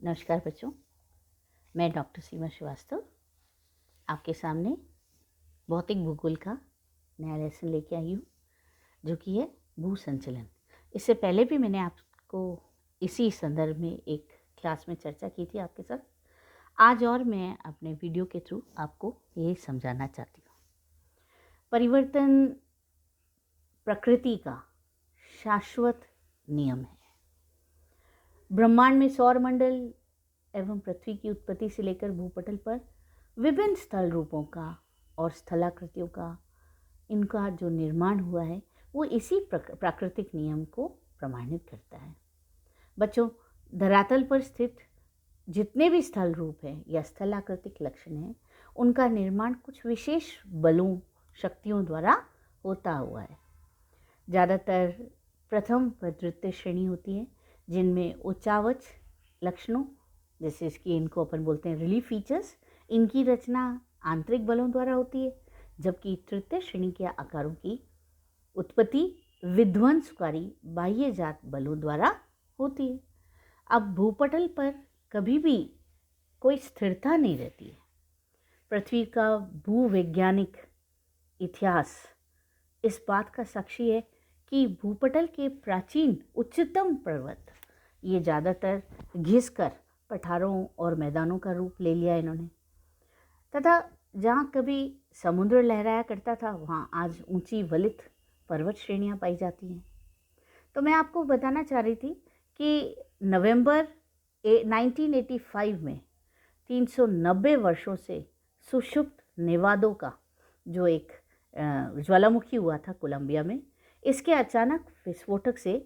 नमस्कार बच्चों, मैं डॉक्टर सीमा श्रीवास्तव आपके सामने भौतिक भूगोल का नया लेसन लेके आई हूँ, जो कि है भू संचलन। इससे पहले भी मैंने आपको इसी संदर्भ में एक क्लास में चर्चा की थी आपके साथ। आज और मैं अपने वीडियो के थ्रू आपको ये समझाना चाहती हूँ। परिवर्तन प्रकृति का शाश्वत नियम है। ब्रह्मांड में सौरमंडल एवं पृथ्वी की उत्पत्ति से लेकर भूपटल पर विभिन्न स्थल रूपों का और स्थलाकृतियों का इनका जो निर्माण हुआ है वो इसी प्राकृतिक नियम को प्रमाणित करता है। बच्चों, धरातल पर स्थित जितने भी स्थल रूप हैं या स्थलाकृतिक लक्षण हैं, उनका निर्माण कुछ विशेष बलों शक्तियों द्वारा होता हुआ है। ज़्यादातर प्रथम व द्वितीय श्रेणी होती है, जिनमें उच्चावच लक्षणों जैसे इसकी इनको अपन बोलते हैं रिलीफ फीचर्स, इनकी रचना आंतरिक बलों द्वारा होती है, जबकि तृतीय श्रेणी के आकारों की उत्पत्ति विध्वंसकारी बाह्यजात बलों द्वारा होती है। अब भूपटल पर कभी भी कोई स्थिरता नहीं रहती है। पृथ्वी का भूवैज्ञानिक इतिहास इस बात का साक्षी है कि भूपटल के प्राचीन उच्चतम पर्वत ये ज़्यादातर घिसकर पठारों और मैदानों का रूप ले लिया इन्होंने, तथा जहाँ कभी समुद्र लहराया करता था वहाँ आज ऊंची वलित पर्वत श्रेणियाँ पाई जाती हैं। तो मैं आपको बताना चाह रही थी कि नवंबर 1985 में 390 वर्षों से सुषुप्त नेवादो का जो एक ज्वालामुखी हुआ था कोलंबिया में, इसके अचानक विस्फोटक से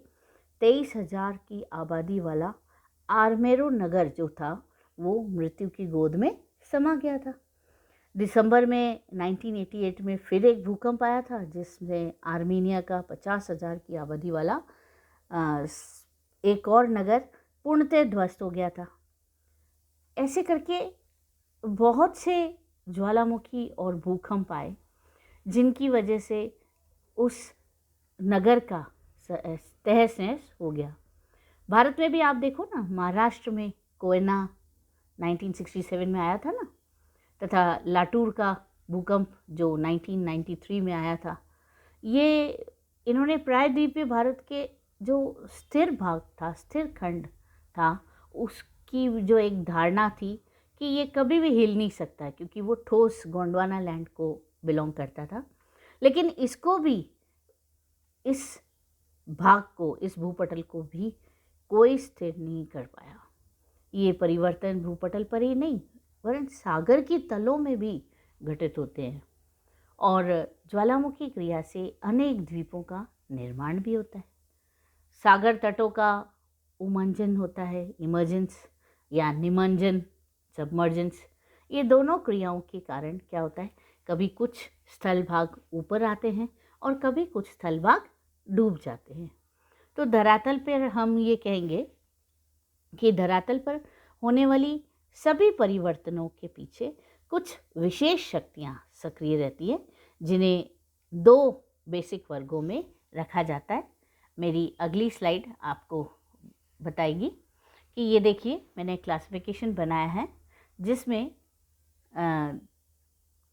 23,000 की आबादी वाला आर्मेरो नगर जो था वो मृत्यु की गोद में समा गया था। दिसंबर में 1988 में फिर एक भूकंप आया था, जिसमें आर्मीनिया का 50,000 की आबादी वाला एक और नगर पूर्णतः ध्वस्त हो गया था। ऐसे करके बहुत से ज्वालामुखी और भूकंप आए, जिनकी वजह से उस नगर का तहस नहस हो गया। भारत में भी आप देखो ना, महाराष्ट्र में कोयना 1967 में आया था ना, तथा लातूर का भूकंप जो 1993 में आया था। ये इन्होंने प्रायद्वीपीय भारत के जो स्थिर भाग था, स्थिर खंड था, उसकी जो एक धारणा थी कि ये कभी भी हिल नहीं सकता, क्योंकि वो ठोस गोंडवाना लैंड को बिलोंग करता था। लेकिन इसको भी, इस भाग को, इस भूपटल को भी कोई स्थिर नहीं कर पाया। ये परिवर्तन भूपटल पर ही नहीं वरन सागर की तलों में भी घटित होते हैं, और ज्वालामुखी क्रिया से अनेक द्वीपों का निर्माण भी होता है। सागर तटों का उमंजन होता है, इमर्जेंस या निमंजन, सबमर्जेंस। ये दोनों क्रियाओं के कारण क्या होता है, कभी कुछ स्थल भाग ऊपर आते हैं और कभी कुछ स्थल भाग डूब जाते हैं। तो धरातल पर हम ये कहेंगे कि धरातल पर होने वाली सभी परिवर्तनों के पीछे कुछ विशेष शक्तियाँ सक्रिय रहती है, जिन्हें दो बेसिक वर्गों में रखा जाता है। मेरी अगली स्लाइड आपको बताएगी कि ये देखिए, मैंने क्लासिफिकेशन बनाया है जिसमें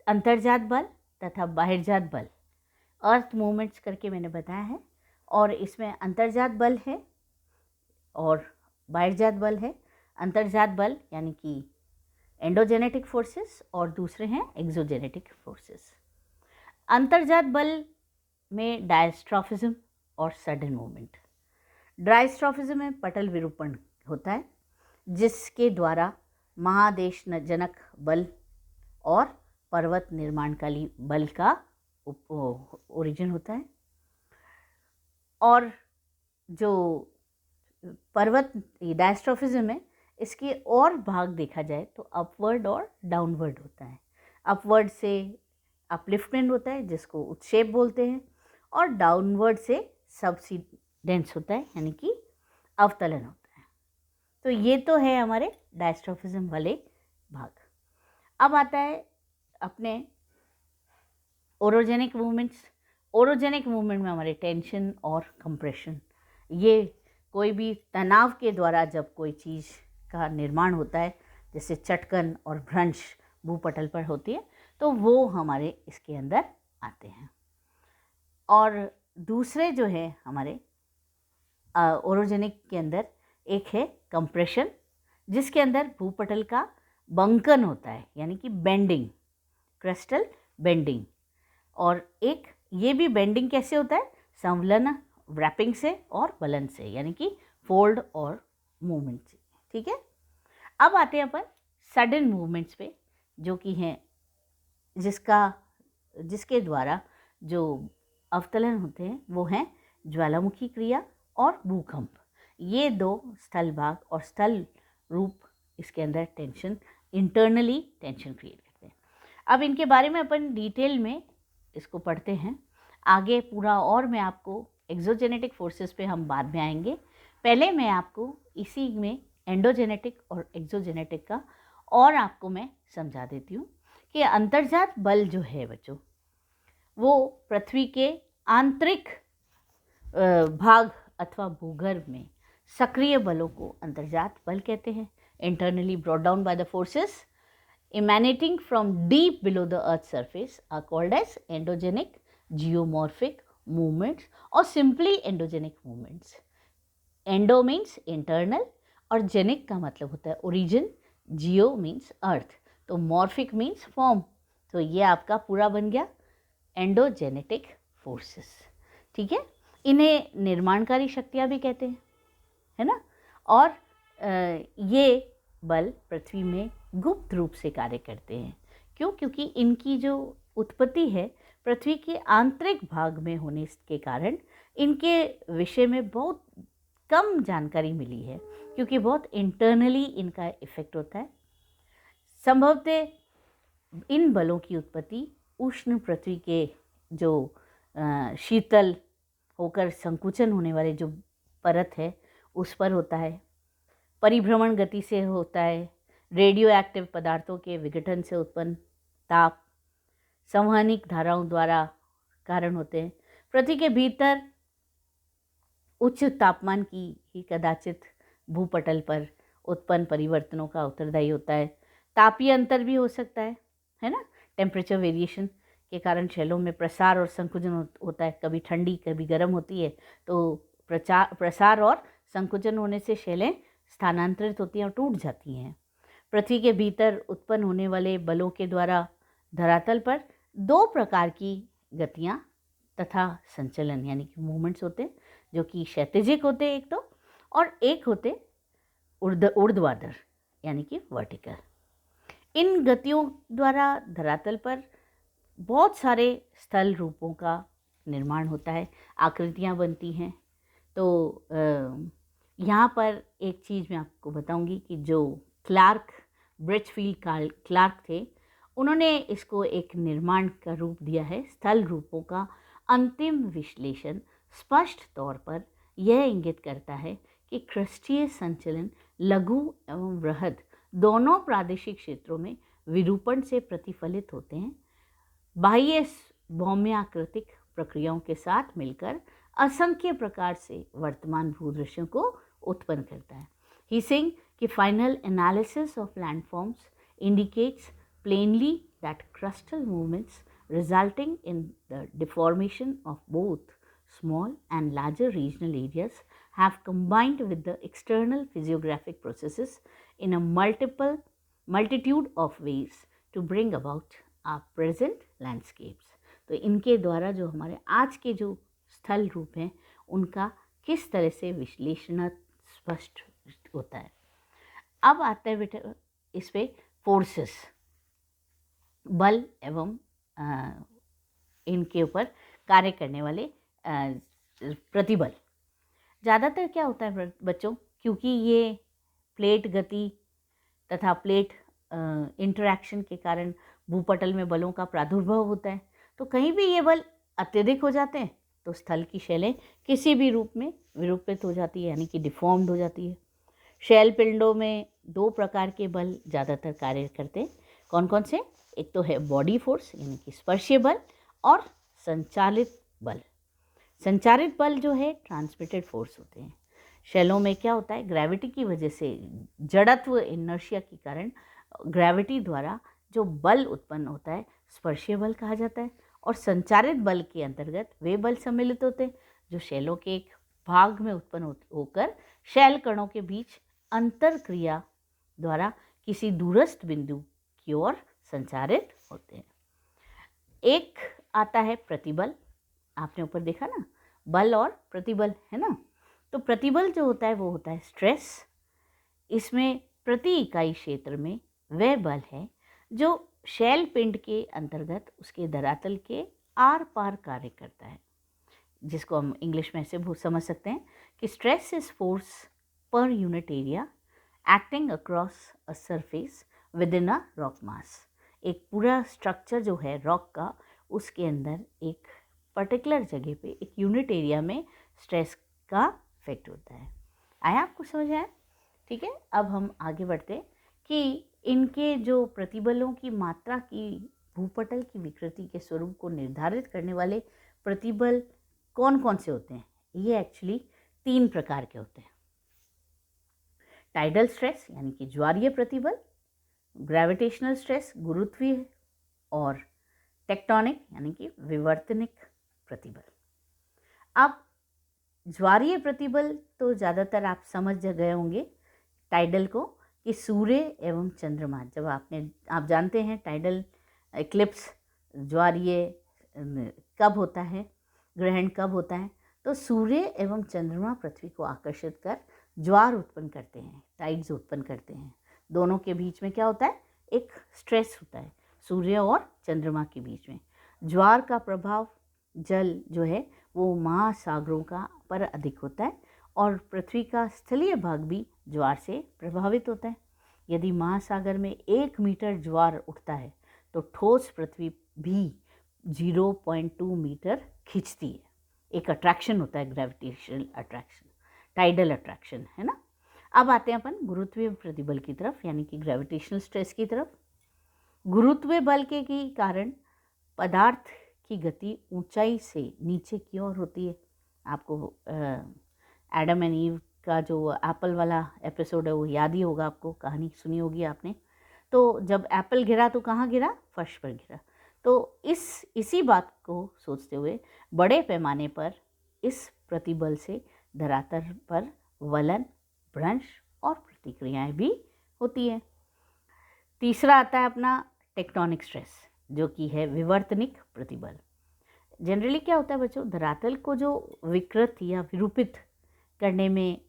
अंतर्जात बल तथा बाहिर्जात बल, अर्थ मूवमेंट्स करके मैंने बताया है। और इसमें अंतर्जात बल है और बाहिर्जात बल है। अंतर्जात बल यानी कि एंडोजेनेटिक फोर्सेस और दूसरे हैं एक्सोजेनेटिक फोर्सेस। अंतर्जात बल में डायस्ट्रॉफिज्म और सडन मूवमेंट। डायस्ट्रॉफिज्म में पटल विरूपण होता है, जिसके द्वारा महादेश जनक बल और पर्वत निर्माणकाली बल का ओरिजिन होता है। और जो पर्वत डायस्ट्रॉफिज्म है, इसके और भाग देखा जाए तो अपवर्ड और डाउनवर्ड होता है। अपवर्ड से अपलिफ्टमेंट होता है, जिसको उत्क्षेप बोलते हैं, और डाउनवर्ड से सबसिडेंस होता है, यानी कि अवतलन होता है। तो ये तो है हमारे डायस्ट्रॉफिज्म वाले भाग। अब आता है अपने ओरोजेनिक मूवमेंट्स। ओरोजेनिक मूवमेंट में हमारे टेंशन और कंप्रेशन, ये कोई भी तनाव के द्वारा जब कोई चीज़ का निर्माण होता है, जैसे चटकन और भ्रंश भूपटल पर होती है, तो वो हमारे इसके अंदर आते हैं। और दूसरे जो है हमारे ओरोजेनिक के अंदर एक है कंप्रेशन, जिसके अंदर भूपटल का बंकन होता है, यानी कि बेंडिंग, क्रिस्टल बेंडिंग। और एक ये भी बेंडिंग कैसे होता है, संवलन, रैपिंग से और वलन से, यानी कि फोल्ड और मूवमेंट से। ठीक है, अब आते हैं अपन सडन मूवमेंट्स पे, जो कि हैं जिसके द्वारा जो अवतलन होते हैं वो हैं ज्वालामुखी क्रिया और भूकंप। ये दो स्थल भाग और स्थल रूप इसके अंदर टेंशन, इंटरनली टेंशन क्रिएट करते हैं। अब इनके बारे में अपन डिटेल में इसको पढ़ते हैं आगे पूरा, और मैं आपको एक्सोजेनेटिक फोर्सेस पे हम बाद में आएंगे। पहले मैं आपको इसी में एंडोजेनेटिक और एक्सोजेनेटिक का और आपको मैं समझा देती हूँ कि अंतर्जात बल जो है बच्चों, वो पृथ्वी के आंतरिक भाग अथवा भूगर्भ में सक्रिय बलों को अंतर्जात बल कहते हैं। Internally brought down by the forces emanating from deep below the earth's surface are called as endogenic, geomorphic movements or simply endogenic movements. Endo means internal और जेनिक का मतलब होता है origin, geo means earth, तो morphic means form। तो ये आपका पूरा बन गया एंडोजेनेटिक फोर्सेस। ठीक है, इन्हें निर्माणकारी शक्तियाँ भी कहते हैं, है ना। और ये बल पृथ्वी में गुप्त रूप से कार्य करते हैं। क्यों? क्योंकि इनकी जो उत्पत्ति है पृथ्वी के आंतरिक भाग में होने के कारण इनके विषय में बहुत कम जानकारी मिली है, क्योंकि बहुत इंटरनली इनका इफेक्ट होता है। संभवतः इन बलों की उत्पत्ति उष्ण पृथ्वी के जो शीतल होकर संकुचन होने वाले जो परत है उस पर होता है, परिभ्रमण गति से होता है, रेडियो एक्टिव पदार्थों के विघटन से उत्पन्न ताप, संवहनिक धाराओं द्वारा कारण होते हैं। पृथ्वी के भीतर उच्च तापमान की ही कदाचित भूपटल पर उत्पन्न परिवर्तनों का उत्तरदायी होता है। तापीय अंतर भी हो सकता है ना। टेम्परेचर वेरिएशन के कारण शैलों में प्रसार और संकुचन होता है, कभी ठंडी कभी गर्म होती है, तो प्रसार और संकुचन होने से शैलें स्थानांतरित होती हैं और टूट जाती हैं। पृथ्वी के भीतर उत्पन्न होने वाले बलों के द्वारा धरातल पर दो प्रकार की गतियां तथा संचलन यानी कि मूवमेंट्स होते हैं, जो कि क्षैतिजिक होते हैं एक तो, और एक होते ऊर्ध्वाधर यानी कि वर्टिकल। इन गतियों द्वारा धरातल पर बहुत सारे स्थल रूपों का निर्माण होता है, आकृतियां बनती हैं। तो यहाँ पर एक चीज़ मैं आपको बताऊंगी कि जो ब्रिजफील्ड क्लार्क थे, उन्होंने इसको एक निर्माण का रूप दिया है। स्थल रूपों का अंतिम विश्लेषण स्पष्ट तौर पर यह इंगित करता है कि क्रस्टीय संचलन लघु एवं बृहद दोनों प्रादेशिक क्षेत्रों में विरूपण से प्रतिफलित होते हैं, बाह्य भौम्याकृतिक प्रक्रियाओं के साथ मिलकर असंख्य प्रकार से वर्तमान भूदृश्यों को उत्पन्न करता है। ही सेइंग कि final analysis of landforms indicates plainly that crustal movements resulting in the deformation of both small and larger regional areas have combined with the external physiographic processes in a multitude of ways to bring about our present landscapes। तो इनके द्वारा जो हमारे आज के जो स्थल रूप हैं उनका किस तरह से विश्लेषण स्पष्ट होता है। अब आता है बेटा इस पे फोर्सेस, बल एवं इनके ऊपर कार्य करने वाले प्रतिबल। ज़्यादातर क्या होता है बच्चों, क्योंकि ये प्लेट गति तथा प्लेट इंटरैक्शन के कारण भूपटल में बलों का प्रादुर्भाव होता है, तो कहीं भी ये बल अत्यधिक हो जाते हैं तो स्थल की शैलें किसी भी रूप में विरूपित हो जाती है, यानी कि डिफॉर्म्ड हो जाती है। शैल पिंडों में दो प्रकार के बल ज़्यादातर कार्य करते हैं। कौन कौन से? एक तो है बॉडी फोर्स यानी कि स्पर्शीय बल, और संचालित बल। संचारित बल जो है ट्रांसमिटेड फोर्स होते हैं। शैलों में क्या होता है, ग्रेविटी की वजह से, जड़त्व इनर्शिया के कारण ग्रेविटी द्वारा जो बल उत्पन्न होता है स्पर्शीय बल कहा जाता है। और संचारित बल के अंतर्गत वे बल सम्मिलित होते हैं जो शैलों के एक भाग में उत्पन्न होकर शैल कणों के बीच अंतर क्रिया द्वारा किसी दूरस्थ बिंदु की ओर संचारित होते हैं। एक आता है प्रतिबल, आपने ऊपर देखा ना, बल और प्रतिबल है ना। तो प्रतिबल जो होता है वो होता है स्ट्रेस। इसमें प्रति इकाई क्षेत्र में वह बल है जो शैल पिंड के अंतर्गत उसके धरातल के आर पार कार्य करता है, जिसको हम इंग्लिश में ऐसे समझ सकते हैं कि stress is force per unit area acting across a surface within a rock mass. एक पूरा स्ट्रक्चर जो है रॉक का, उसके अंदर एक पर्टिकुलर जगह पे एक यूनिट एरिया में स्ट्रेस का इफेक्ट होता है। आया आपको समझ आया? ठीक है, अब हम आगे बढ़ते हैं कि इनके जो प्रतिबलों की मात्रा की भूपटल की विकृति के स्वरूप को निर्धारित करने वाले प्रतिबल कौन कौन से होते हैं। ये एक्चुअली 3 प्रकार के होते हैं। टाइडल स्ट्रेस यानी कि ज्वारीय प्रतिबल, ग्रेविटेशनल स्ट्रेस गुरुत्वीय, और टेक्टोनिक यानी कि विवर्तनिक प्रतिबल। अब ज्वारीय प्रतिबल तो ज़्यादातर आप समझ गए होंगे टाइडल को, कि सूर्य एवं चंद्रमा, जब आप जानते हैं टाइडल इक्लिप्स ज्वारीय कब होता है, ग्रहण कब होता है, तो सूर्य एवं चंद्रमा पृथ्वी को आकर्षित कर ज्वार उत्पन्न करते हैं, टाइड्स उत्पन्न करते हैं। दोनों के बीच में क्या होता है, एक स्ट्रेस होता है सूर्य और चंद्रमा के बीच में। ज्वार का प्रभाव जल जो है वो महासागरों का पर अधिक होता है और पृथ्वी का स्थलीय भाग भी ज्वार से प्रभावित होता है। यदि महासागर में 1 मीटर ज्वार उठता है तो ठोस पृथ्वी भी 0.2 मीटर खींचती है। एक अट्रैक्शन होता है, ग्रेविटेशनल अट्रैक्शन, टाइडल अट्रैक्शन, है ना। अब आते हैं अपन गुरुत्वीय प्रतिबल की तरफ, यानी कि ग्रेविटेशनल स्ट्रेस की तरफ। गुरुत्वीय बल के कारण पदार्थ की गति ऊंचाई से नीचे की ओर होती है। आपको एडम एंड ईव का जो एप्पल वाला एपिसोड है वो याद ही होगा, आपको कहानी सुनी होगी आपने। तो जब एप्पल गिरा तो कहाँ गिरा, फर्श पर गिरा। तो इसी बात को सोचते हुए बड़े पैमाने पर इस प्रतिबल से धरातल पर वलन, भ्रंश और प्रतिक्रियाएं भी होती है। तीसरा आता है अपना टेक्टोनिक स्ट्रेस, जो कि है विवर्तनिक प्रतिबल। जनरली क्या होता है बच्चों, धरातल को जो विकृत या विरूपित करने में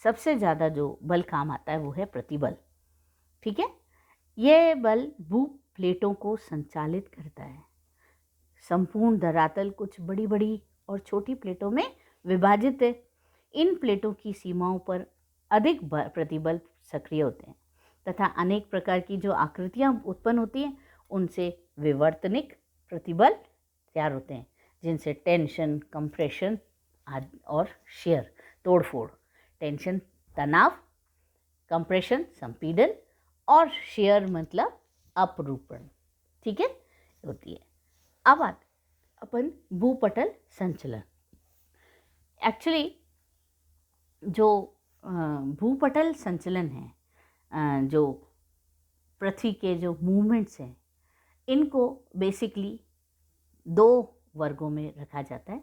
सबसे ज़्यादा जो बल काम आता है वो है प्रतिबल। ठीक है, यह बल भू प्लेटों को संचालित करता है। संपूर्ण धरातल कुछ बड़ी बड़ी और छोटी प्लेटों में विभाजित है। इन प्लेटों की सीमाओं पर अधिक प्रतिबल सक्रिय होते हैं तथा अनेक प्रकार की जो आकृतियां उत्पन्न होती हैं उनसे विवर्तनिक प्रतिबल तैयार होते हैं, जिनसे टेंशन, कंप्रेशन और शेयर, तोड़फोड़। टेंशन तनाव, कंप्रेशन संपीड़न और शेयर मतलब अपरूपण। ठीक है, होती है। अब अपन भूपटल संचलन। एक्चुअली जो भूपटल संचलन है, जो पृथ्वी के जो मूवमेंट्स हैं, इनको बेसिकली 2 वर्गों में रखा जाता है।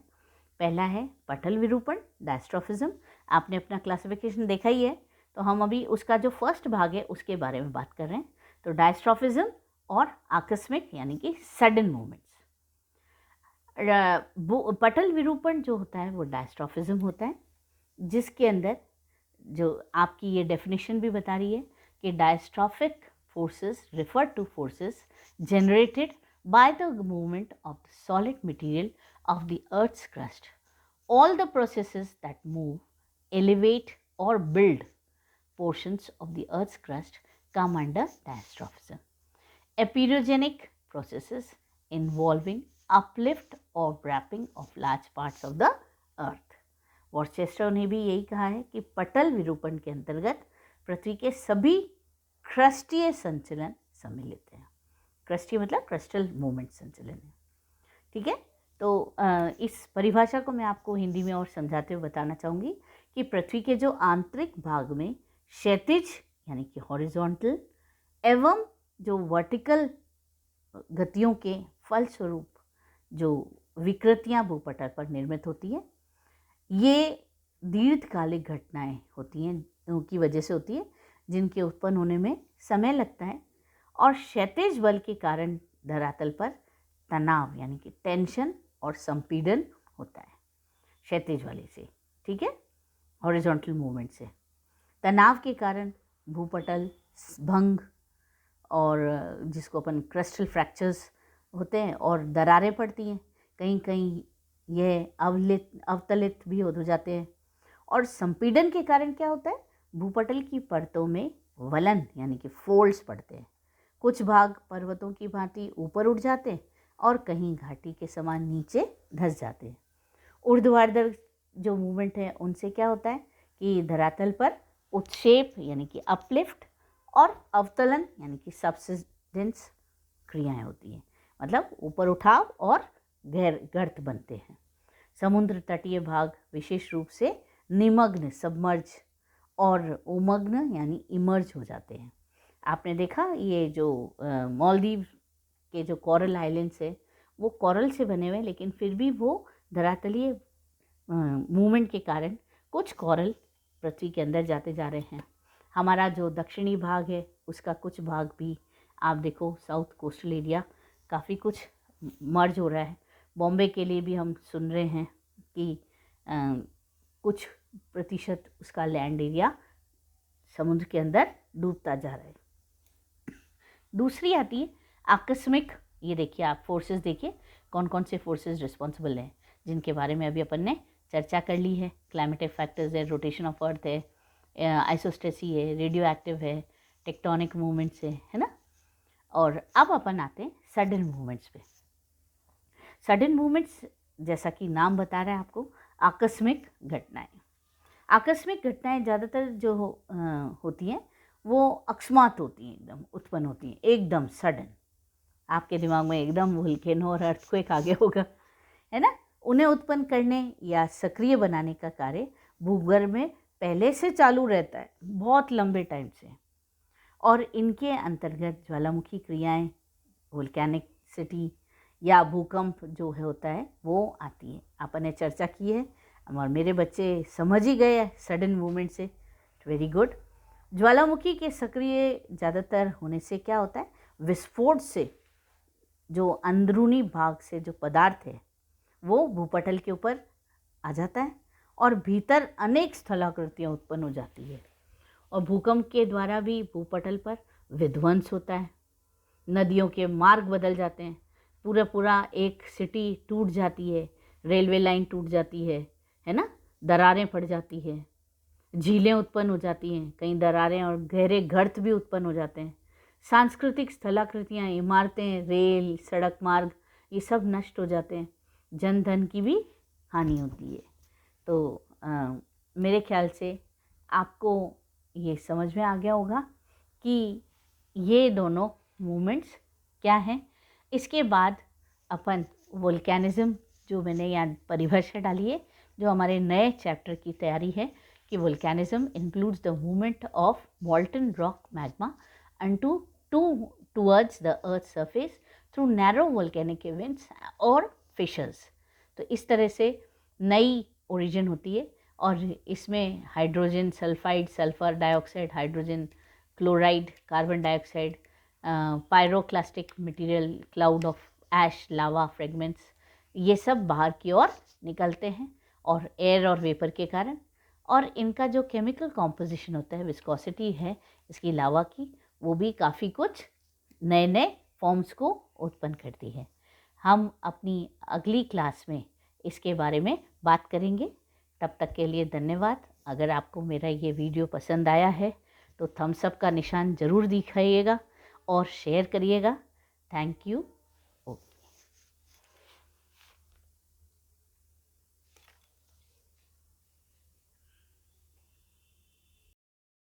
पहला है पटल विरूपण, डायस्ट्रॉफिज्म। आपने अपना क्लासिफिकेशन देखा ही है, तो हम अभी उसका जो फर्स्ट भाग है उसके बारे में बात कर रहे हैं। तो डायस्ट्रॉफिज्म और आकस्मिक यानी कि सडन मूवमेंट्स। पटल विरूपण जो होता है वो डायस्ट्रॉफिज्म होता है, जिसके अंदर जो आपकी ये डेफिनेशन भी बता रही है कि diastrophic forces refer two forces generated by the movement of the solid material of the earth's crust. All the processes that move, elevate or build portions of the earth's crust come under diastrophism. Aperogenic processes involving uplift or wrapping of large parts of the earth. वॉर्चेस्टर ने भी यही कहा है कि पटल विरूपण के अंतर्गत पृथ्वी के सभी क्रस्टीय संचलन सम्मिलित हैं। क्रस्टीय मतलब क्रस्टल मूवमेंट संचलन है। ठीक है, तो इस परिभाषा को मैं आपको हिंदी में और समझाते हुए बताना चाहूँगी कि पृथ्वी के जो आंतरिक भाग में क्षैतिज यानी कि हॉरिजॉन्टल एवं जो वर्टिकल गतियों के फलस्वरूप जो विकृतियां भूपटल पर निर्मित होती है, ये दीर्घकालिक घटनाएं होती हैं, उनकी वजह से होती है, जिनके उत्पन्न होने में समय लगता है और क्षैतिज बल के कारण धरातल पर तनाव यानी कि टेंशन और संपीड़न होता है क्षैतिज वाले से, ठीक है, हॉरिजॉन्टल मूवमेंट से। तनाव के कारण भूपटल भंग और जिसको अपन क्रस्टल फ्रैक्चर्स होते हैं और दरारें पड़ती हैं, कहीं कहीं यह अवतलित भी हो जाते हैं। और संपीड़न के कारण क्या होता है, भूपटल की परतों में वलन यानी कि फोल्ड्स पड़ते हैं। कुछ भाग पर्वतों की भांति ऊपर उठ जाते हैं और कहीं घाटी के समान नीचे धंस जाते हैं। ऊर्ध्वाधर जो मूवमेंट है उनसे क्या होता है कि धरातल पर उत्क्षेप यानी कि अपलिफ्ट और अवतलन यानी कि सबसिडेंस क्रियाएं होती हैं, मतलब ऊपर उठाव और गर्त बनते हैं। समुद्र तटीय भाग विशेष रूप से निमग्न सबमर्ज और उमग्न यानी इमर्ज हो जाते हैं। आपने देखा ये जो मालदीव के जो कोरल आइलैंड्स है वो कोरल से बने हुए हैं, लेकिन फिर भी वो धरातलीय मूवमेंट के कारण कुछ कोरल पृथ्वी के अंदर जाते जा रहे हैं। हमारा जो दक्षिणी भाग है उसका कुछ भाग भी आप देखो, साउथ कोस्टल एरिया काफ़ी कुछ मर्ज हो रहा है। बॉम्बे के लिए भी हम सुन रहे हैं कि कुछ प्रतिशत उसका लैंड एरिया समुद्र के अंदर डूबता जा रहा है। दूसरी आती है आकस्मिक, ये देखिए आप फोर्सेस देखिए कौन कौन से फोर्सेस रिस्पॉन्सिबल हैं, जिनके बारे में अभी अपन ने चर्चा कर ली है। क्लाइमेटिक फैक्टर्स है, रोटेशन ऑफ अर्थ है, आइसोस्टेसी है, रेडियो एक्टिव है, टेक्टोनिक मूवमेंट्स है ना। और अब अपन आते हैं सडन मूवमेंट्स पे। सडन मूवमेंट्स जैसा कि नाम बता रहा है आपको, आकस्मिक घटनाएं। आकस्मिक घटनाएं ज़्यादातर जो होती हैं वो अकस्मात होती हैं, एकदम उत्पन्न होती हैं, एकदम सडन। आपके दिमाग में एकदम वोल्केनो और अर्थक्वेक आ गया होगा, है ना। उन्हें उत्पन्न करने या सक्रिय बनाने का कार्य भूगर्भ में पहले से चालू रहता है बहुत लंबे टाइम से, और इनके अंतर्गत ज्वालामुखी क्रियाएं, वोल्केनिसिटी या भूकंप जो है होता है वो आती है। अपन ने चर्चा की है और मेरे बच्चे समझ ही गए हैं सडन मूवमेंट से, वेरी गुड। ज्वालामुखी के सक्रिय ज़्यादातर होने से क्या होता है, विस्फोट से जो अंदरूनी भाग से जो पदार्थ है वो भूपटल के ऊपर आ जाता है और भीतर अनेक स्थलाकृतियाँ उत्पन्न हो जाती है। और भूकंप के द्वारा भी भूपटल पर विध्वंस होता है, नदियों के मार्ग बदल जाते हैं, पूरा एक सिटी टूट जाती है, रेलवे लाइन टूट जाती है ना, दरारें पड़ जाती है, झीलें उत्पन्न हो जाती हैं, कहीं दरारें और गहरे गर्त भी उत्पन्न हो जाते हैं। सांस्कृतिक स्थलाकृतियाँ, इमारतें, रेल, सड़क मार्ग, ये सब नष्ट हो जाते हैं, जन धन की भी हानि होती है। तो मेरे ख्याल से आपको ये समझ में आ गया होगा कि ये दोनों मूवमेंट्स क्या हैं। इसके बाद अपन वोल्केनिज्म, जो मैंने यहाँ परिभाषा डाली है, जो हमारे नए चैप्टर की तैयारी है कि volcanism includes the movement of मॉल्टन rock magma towards the earth surface through narrow volcanic events और फिशर्स। तो इस तरह से नई ओरिजिन होती है और इसमें hydrogen sulphide, sulphur dioxide, hydrogen chloride, carbon dioxide, pyroclastic material, cloud of ash, lava fragments, ये सब बाहर की ओर निकलते हैं और एयर और वेपर के कारण। और इनका जो केमिकल कॉम्पोजिशन होता है, विस्कोसिटी है इसकी लावा की, वो भी काफ़ी कुछ नए नए फॉर्म्स को उत्पन्न करती है। हम अपनी अगली क्लास में इसके बारे में बात करेंगे। तब तक के लिए धन्यवाद। अगर आपको मेरा ये वीडियो पसंद आया है तो थम्स अप का निशान ज़रूर दिखाइएगा और शेयर करिएगा। Thank you.